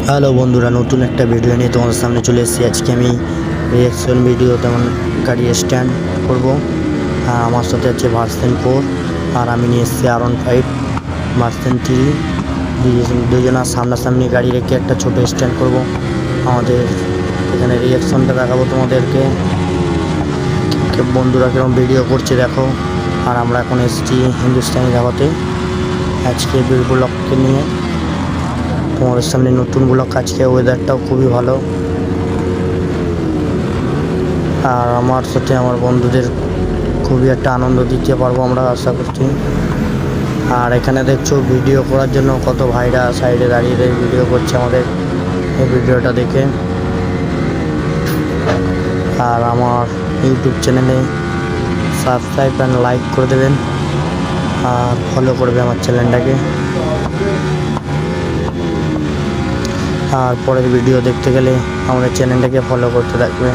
Hello বন্ধুরা, নতুন একটা ভিডিও নিয়ে তোমাদের সামনে চলে এসেছি। আজকে আমি রিয়াকশন ভিডিও তেমন গাড়ি স্ট্যান্ড করব। আর আমার সাথে আছে ভার্সন 4 আর আমি নিয়ে এসেছি R15 ভার্সন 3। দুজনা সামনাসামনি গাড়ি রেখে একটা ছোট স্ট্যান্ড করব। আমাদের এখানে রিয়াকশনটা দেখাবো তোমাদেরকে, বন্ধুরা কিরকম ভিডিও করছে দেখো। আর আমরা এখন এসেছি হিন্দুস্তানি ধাবাতে আজকে ব্লগকে নিয়ে তোমাদের সামনে নতুন ব্লগ। আজকে ওয়েদারটাও খুবই ভালো, আর আমার সাথে আমার বন্ধুদের খুবই একটা আনন্দ দিতে পারবো আমরা আশা করছি। আর এখানে দেখছো ভিডিও করার জন্য কত ভাইরা সাইডে দাঁড়িয়ে ভিডিও করছে আমাদের এই ভিডিওটা দেখে। আর আমার ইউটিউব চ্যানেলে সাবস্ক্রাইব অ্যান্ড লাইক করে দেবেন আর ফলো করবে আমার চ্যানেলটাকে। আর পরের ভিডিও দেখতে গেলে আমাদের চ্যানেলটাকে ফলো করতে থাকবে।